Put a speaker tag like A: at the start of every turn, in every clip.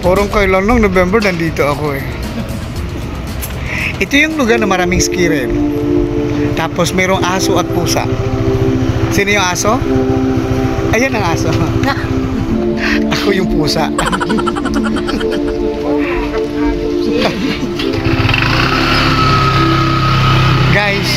A: Parang kailan lang November nandito ako eh. Ito yung lugar na maraming ski rin. Tapos mayroong aso at pusa. Sino yung aso? Ayan ang aso. Ako yung pusa. Guys,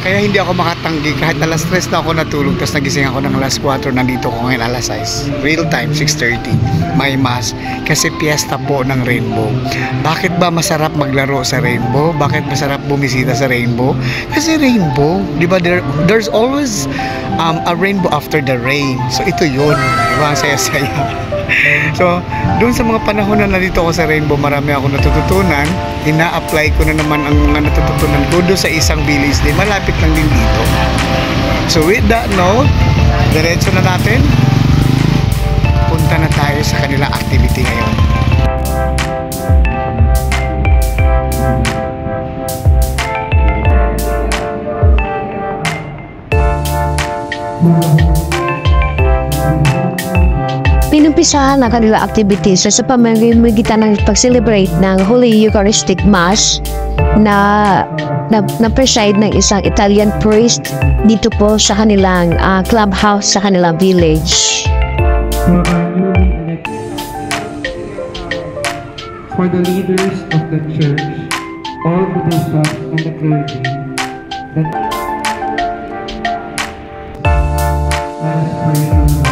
A: kaya hindi ako makatanggi kahit alas 3 na ako natulog, tapos nagising ako ng alas 4, nandito ko ngayon alas 6, real time 6:30, may mass kasi piyesta po ng Rainbow. Bakit ba masarap maglaro sa Rainbow? Bakit masarap bumisita sa Rainbow? Kasi Rainbow, di ba, there's always a rainbow after the rain. So ito yun, di ba, ang saya-saya. So, doon sa mga panahon na nandito ako sa Rainbow, marami ako natututunan. Ina-apply ko na naman ang mga natututunan ko doon sa isang village din. Malapit lang din dito. So, with that note, diretso na natin. Punta na tayo sa kanilang activity ngayon.
B: Pinumpisahan ang kanila activities sa pamamagitan ng pag-celebrate ng Holy Eucharistic Mass na preside ng isang Italian priest dito po sa kanilang clubhouse sa kanilang village.
C: For the leaders of the church, all the bishops and the clergy, let us pray to the Lord.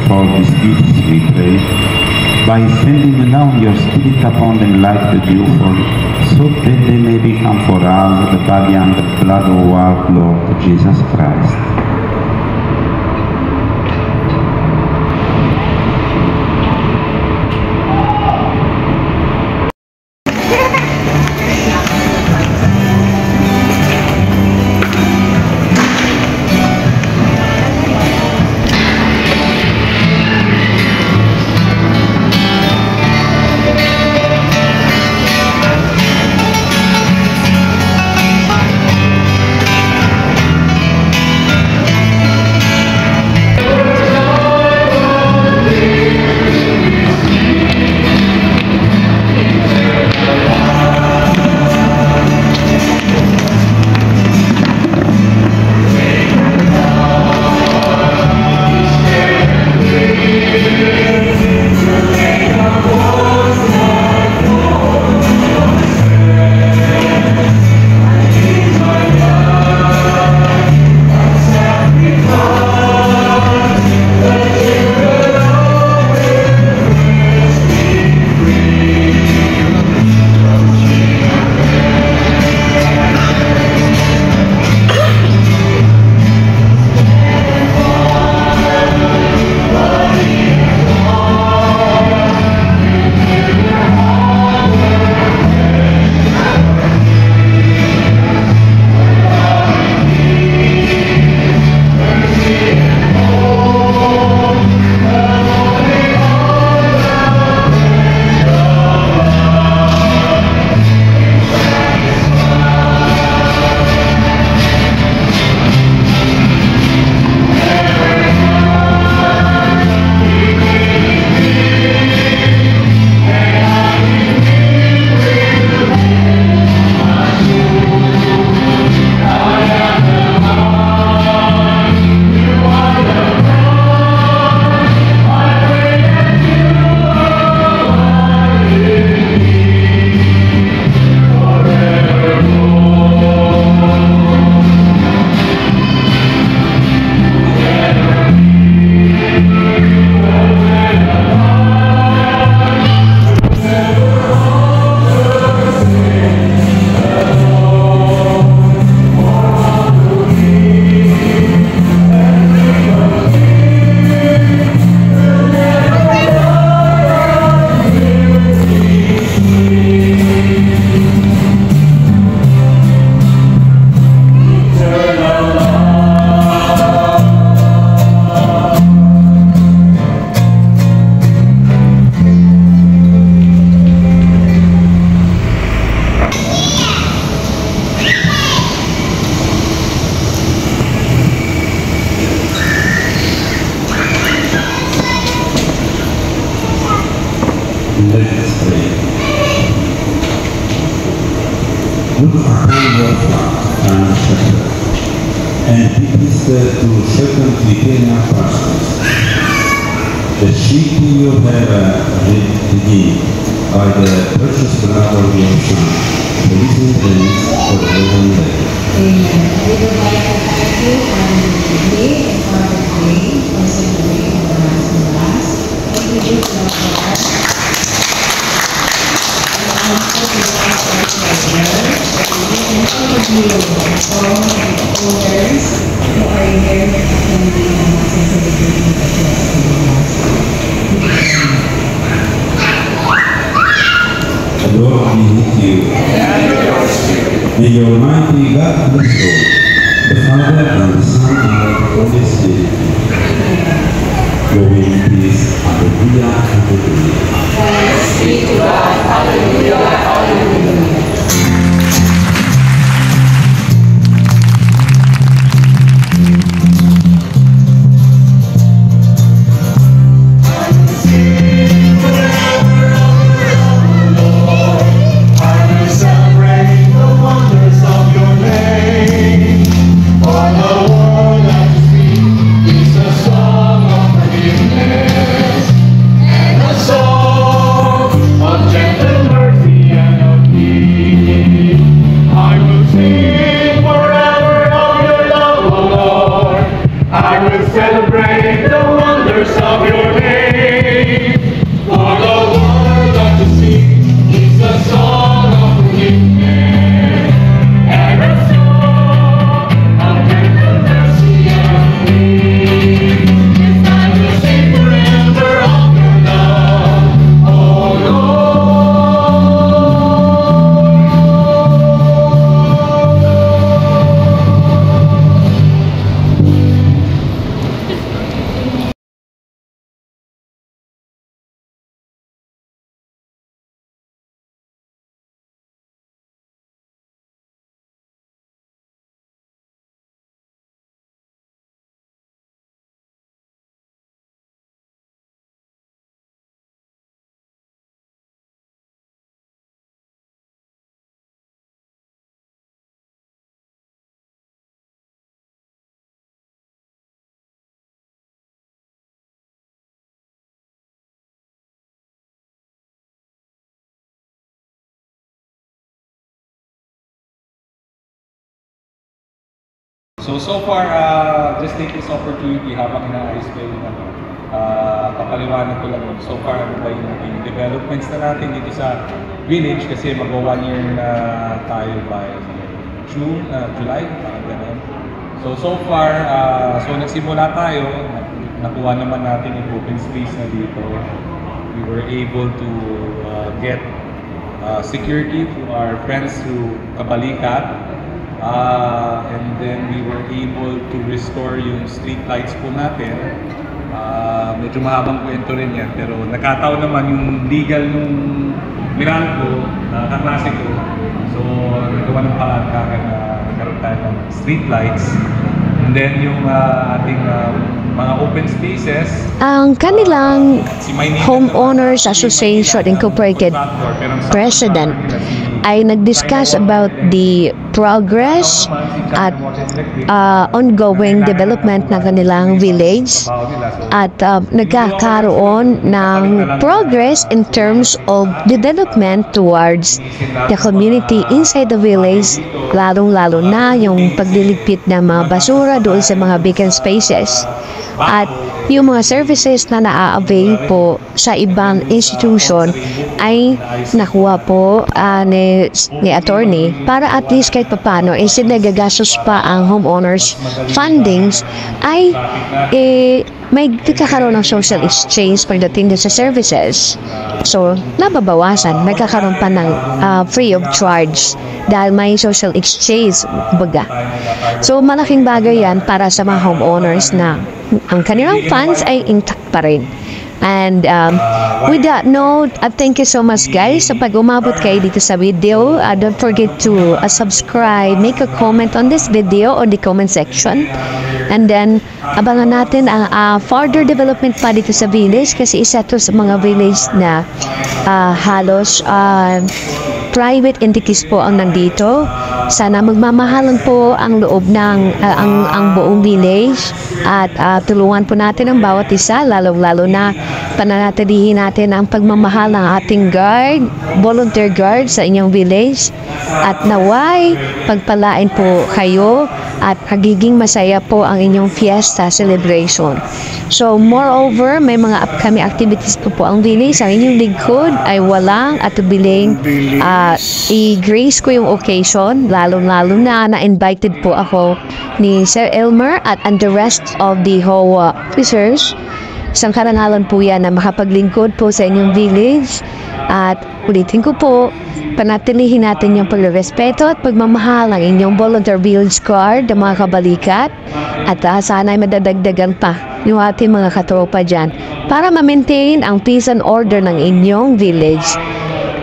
D: for these gifts, we pray, by sending down your Spirit upon them like the dewfall, so that they may become for us the body and the blood of our Lord Jesus Christ. Let us pray. Look upon your flock, kind shepherd, and be pleased to circumvent our pastures. The sheep you have redeemed by the precious blood of your Son, praise and thanks for the living day.
E: Amen. We would like to thank you for the day and for the day, also the day of the last and last. Thank you, Jesus, for that. And also we want to thank you and all of you, all the elders who are here attending the Mass and celebrating the Feast of the Mass.
D: The Lord be with you. May your mighty God bless you, the Father and the Son and the Holy Spirit. Go in peace. Hallelujah. Hallelujah.
E: Thanks be to God. Hallelujah. Hallelujah.
F: So far, just take this opportunity habang inaayos ko yung papaliwanag ko lang yun. So far, ano ba yung naging developments na natin dito sa village kasi mag-1 year na tayo by June, July, ganun. So far, nagsimula tayo, nakuha naman natin yung open space na dito. We were able to get security to our friends through Kabalikat. And then we were able to restore yung street lights po natin. Medyo mahabang kwento rin yan, pero nakataon naman yung legal nung Meralco, kaklase ko. So, nagawa ng palangkakan na nagkaroon tayo ng street lights. And then yung ating mga open spaces.
B: Ang kanilang Homeowners Association Incorporated President ay nag-discuss about the progress at ongoing development ng kanilang village at nagkakaroon ng progress in terms of development towards the community inside the village, lalong-lalo na yung pagliligpit ng mga basura doon sa mga vacant spaces. At yung mga services na na-avail po sa ibang institution ay nakuha po ni attorney para at least kahit papano instead na gagastos pa ang homeowners fundings ay may kakaroon ng social exchange pagdating sa services. So, nababawasan, nagkakaroon pa ng free of charge dahil may social exchange, baga. So, malaking bagay yan para sa mga homeowners na ang kanilang funds ay intact pa rin. And with that note, thank you so much guys sa pag-umabot kayo dito sa video. Don't forget to subscribe, make a comment on this video on the comment section. And then, abangan natin ang further development pa dito sa village kasi isa to sa mga village na halos private entities po ang nandito. Sana magmamahalan po ang loob ng ang buong village at tulungan po natin ang bawat isa, lalo na pananatilihin natin ang pagmamahal ng ating guard, volunteer guard sa inyong village at naway pagpalain po kayo at magiging masaya po ang inyong fiesta celebration. So moreover, may mga upcoming activities po ang village. Ang inyong lingkod ay walang atubiling i-grace ko yung occasion, lalo na invited po ako ni Sir Elmer at the rest of the HOA officers. Isang karangalan po yan na makapaglingkod po sa inyong village at ulitin ko po, panatilihin natin yung pagrespeto at pagmamahal ng inyong volunteer village guard, ang mga kabalikat at sana ay madadagdagan pa yung ating mga katropa dyan para ma-maintain ang peace and order ng inyong village.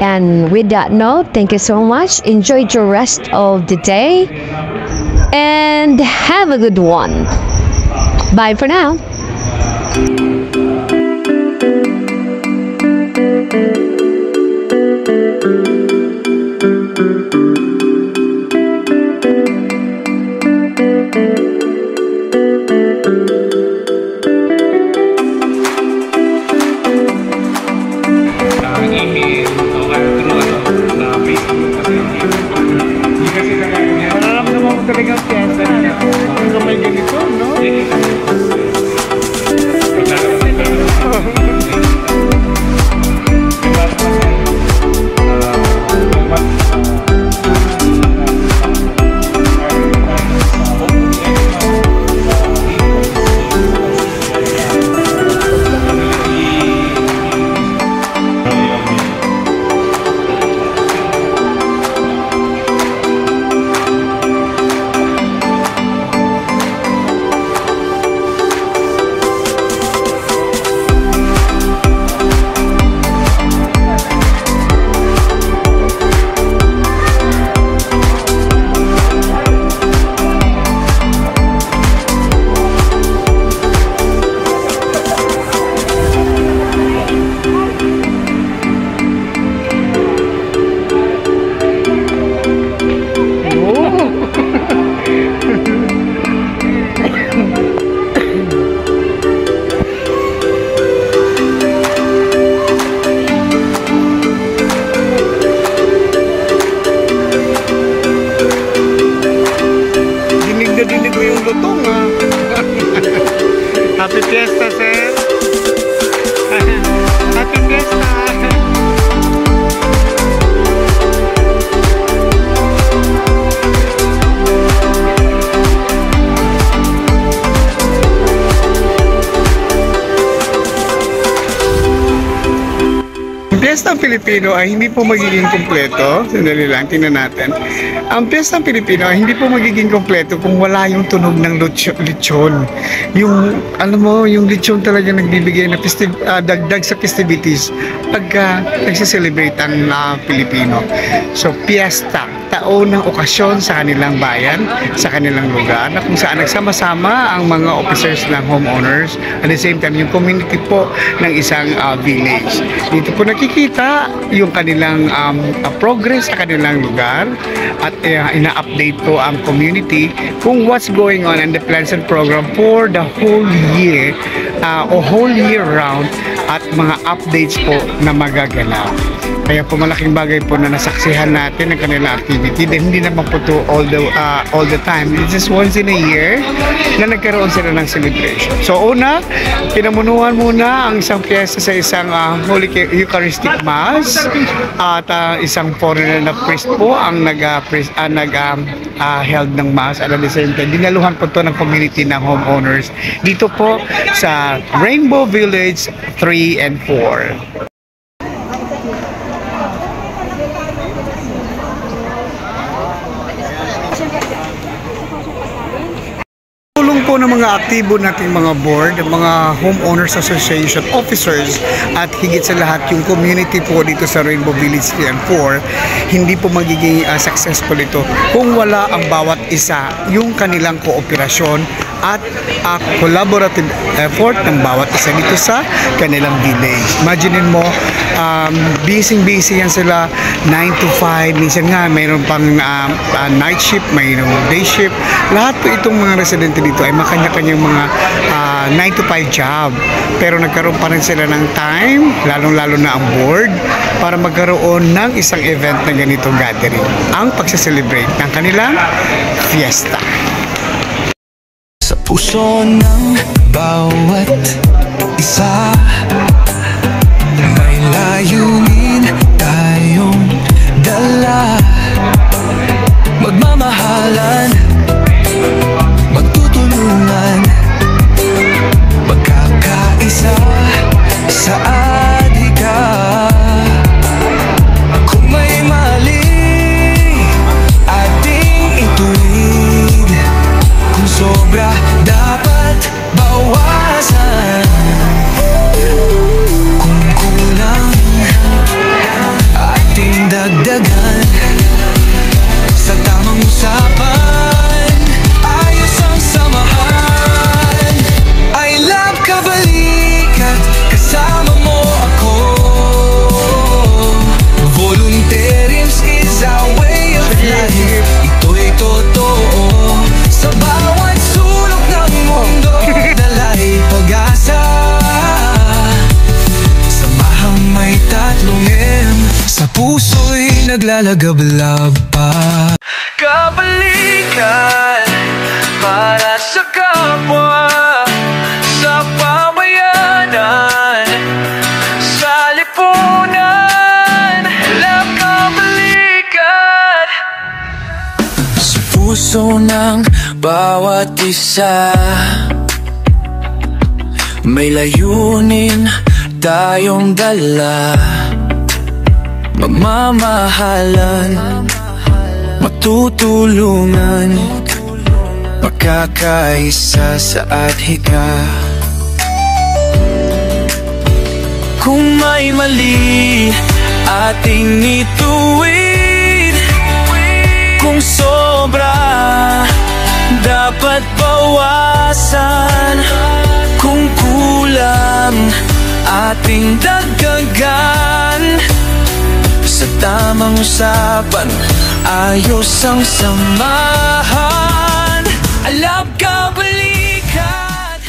B: And with that note, thank you so much. Enjoy your rest of the day and have a good one. Bye for now.
A: Talagang fiesta na may ganito, no? Dinig mo yung lutong, ha? Happy Fiesta, sir! Happy Fiesta! Piyestang Pilipino ay hindi po magiging kumpleto. Sandali lang, tingnan natin. Ang Piyestang Pilipino ay hindi po magiging kumpleto kung wala yung tunog ng lechon. Yung, alam mo, yung lechon talaga nagbibigay na dagdag sa festivities pagka nagsiselebrate ang Pilipino. So, piyesta, taon ng okasyon sa kanilang bayan, sa kanilang lugar, na kung saan nagsama-sama ang mga officers ng homeowners, at the same time, yung community po ng isang village. Dito po nakikita yung kanilang progress sa kanilang lugar at ina-update po ang community kung what's going on and the plans and program for the whole year o whole year round at mga updates po na magaganap. Kaya po malaking bagay po na nasaksihan natin ang kanilang activity dahil hindi naman po to all the time. It's just once in a year na nagkaroon sila ng celebration. So una, pinamunuan muna ang isang fiesta sa isang Holy Eucharistic Mass at isang foreigner na priest po ang held ng Mass at at the same time, dinaluhan po to ng community ng homeowners dito po sa Rainbow Village 3 and 4. Tulong po ng mga mga aktibo nating mga board, mga homeowners association officers, at higit sa lahat yung community po dito sa Rainbow Village 3 and 4, hindi po magiging successful ito kung wala ang bawat isa yung kanilang kooperasyon at collaborative effort ng bawat isa dito sa kanilang village. Imaginin mo, busy yan sila 9 to 5, minsan nga mayroon pang night shift, mayroon day shift. Lahat po itong mga residente dito ay makanya-kanyang mga 9 to 5 job, pero nagkaroon pa rin sila ng time, lalong-lalo na ang board, para magkaroon ng isang event na ganitong gathering, ang pagsa-celebrate ng kanilang fiesta.
G: Sa puso ng bawat isa, may layunin tayong dala. Magmamahalan, magtutulungan, magkakaisa sa adhika. Kung may mali, ating ituwid. Kung sobra, dapat bawasan. Kung kulang, ating dagdagan. Sa tamang usapan, ayos ang samahan. I love kabalikat, kasama mo ako. Volunteerism is our way of life. Ito'y totoo. Sa bawat sulok ng mundo, dala'y pag-asa. Samahang may tatlong M, sa puso'y naglalagablab pa. Kabalikan para sa kapwa, sa pamayanan, sa lipunan. Love kabalikan sa puso ng bawat isa. May layunin tayong dala. Magmamahalan, magtutulungan, magkakaisa sa adhika. Kung may mali, ating ituwid. Kung sobra, dapat bawasan. Kung kulang, ating dagdagan. Sa tamang usapan, ayos ang samahan. I love kabalikan.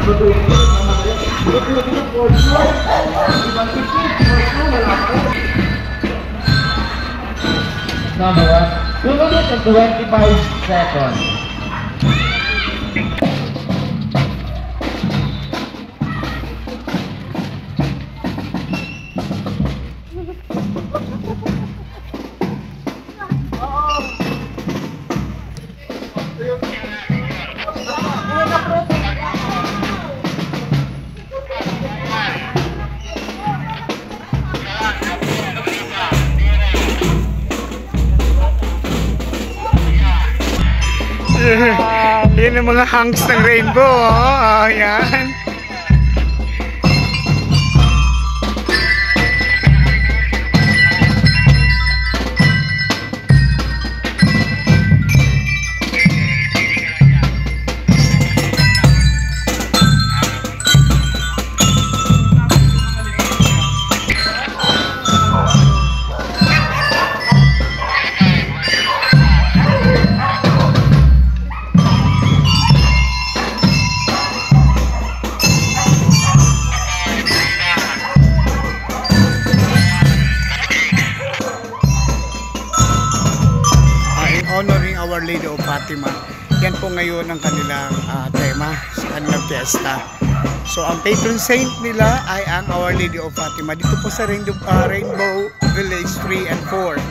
C: Number 1. 2 minutes and 25 seconds.
A: Yan ang mga hangs ng rainbow, oh. Ayan. Honoring Our Lady of Fatima. Yan po ngayon ang kanilang tema sa kanilang fiesta. So ang patron saint nila ay ang Our Lady of Fatima dito po sa Rainbow Village 3 and 4.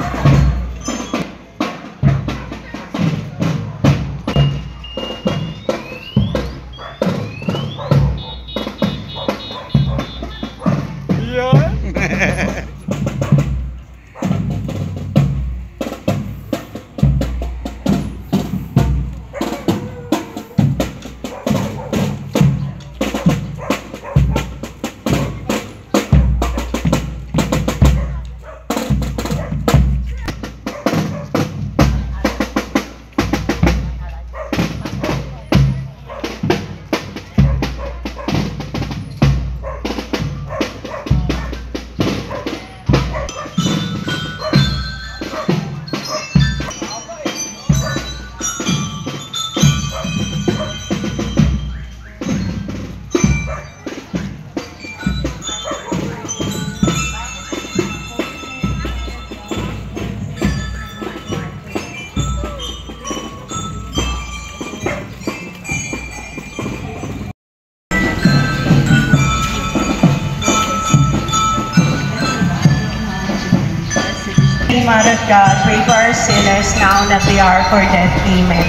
E: Mother of God, pray for our sinners now that we are for death. Amen.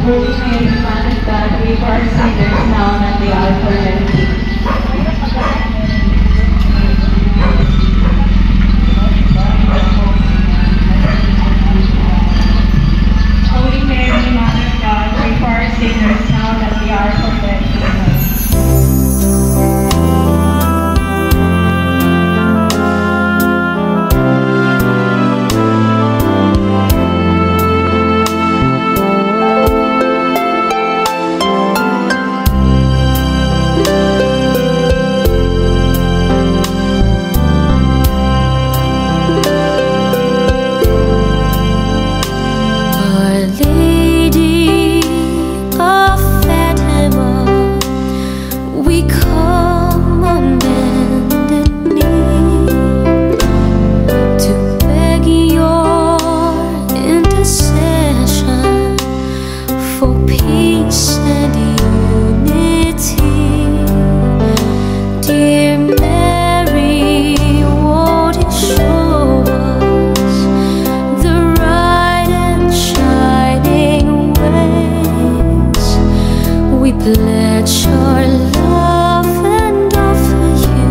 E: Holy Mary, Mother of God, pray for our sinners now that we are for death. Holy Mary, Mother of God, pray for our sinners now that we are for death. Amen.
H: Pledge our love and offer you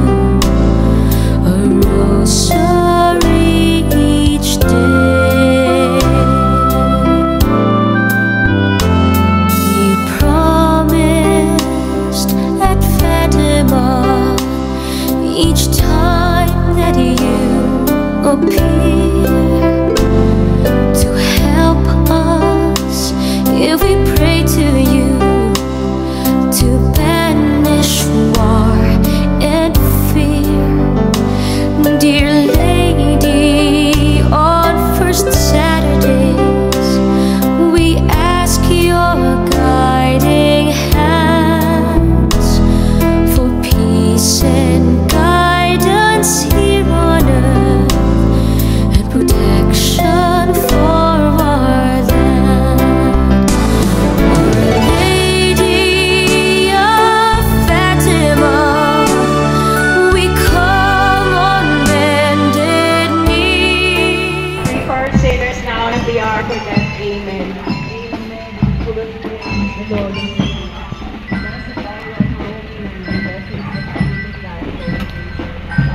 H: a rosary each day. You promised at Fatima each time that you appear to help us if we pray to you, to bend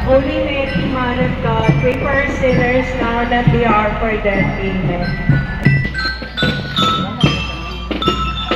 E: Holy Mary, Mother of God, pray for our sinners now that we are for death. Amen.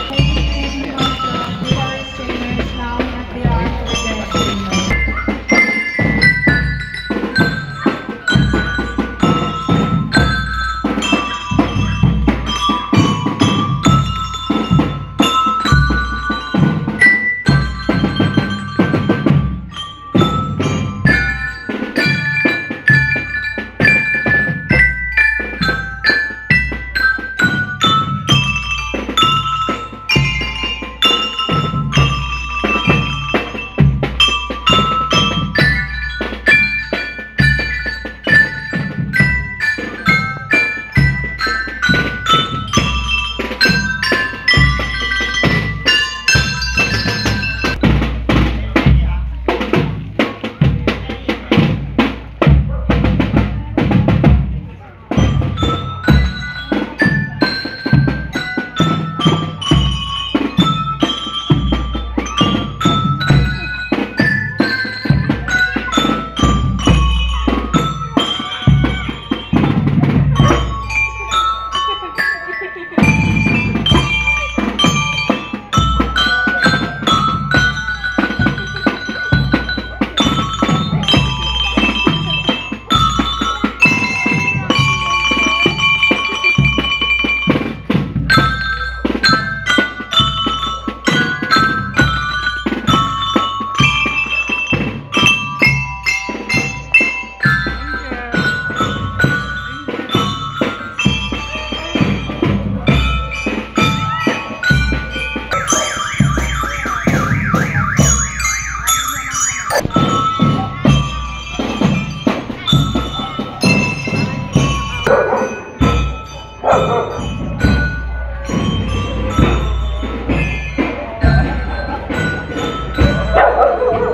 E: Holy Mary, Mother of God, pray for our sinners now that we are for death. Amen.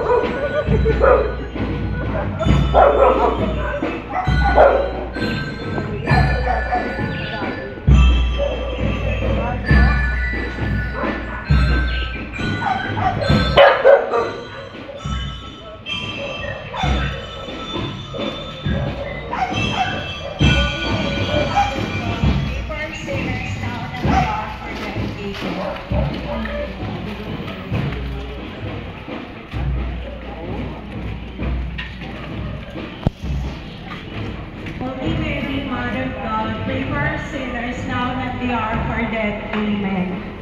E: Holy Mary, Mother of God, pray for our sinners now that we are for death. Amen.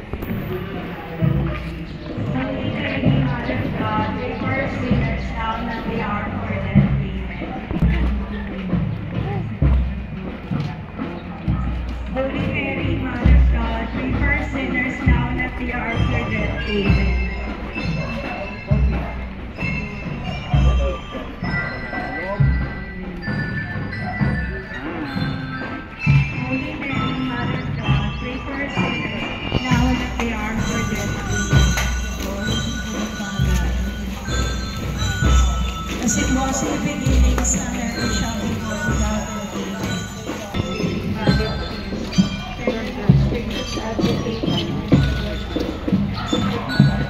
E: Holy Mary, Mother of God, pray for our sinners now that we are for death. Amen. Holy Mary, Mother of God, pray for our sinners now that we are for death. Amen. Holy Mary, Mother of God, pray for us sinners, now and at the hour of our death. As it was in the beginning, is now, and ever shall be, world without end. Amen.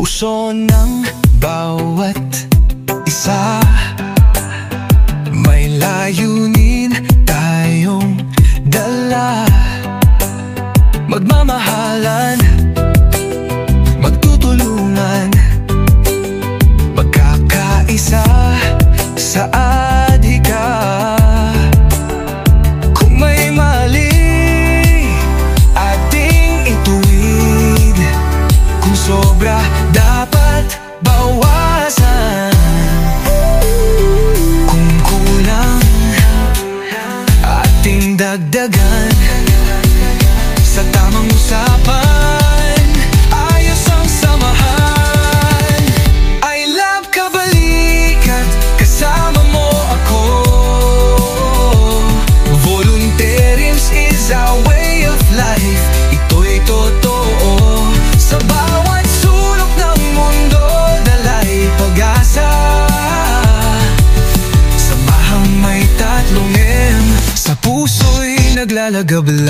G: puso ng bawat isa. May layunin tayong dala, magmamahalan, magtutulungan, magkakaisa sa adhika. Kung may mali, ating ituwid. Kung sobra, dapat bawasan. Kung kulang, ating dagdagan. Sa tamang usapan, ayos ang samahan. I love kabalikat, kasama mo ako. Volunteerism is our way of life. Ito'y totoo. Sa bawat sulok ng mundo, dala'y pag-asa. Samahang may tatlong M, sa puso'y naglalagabla.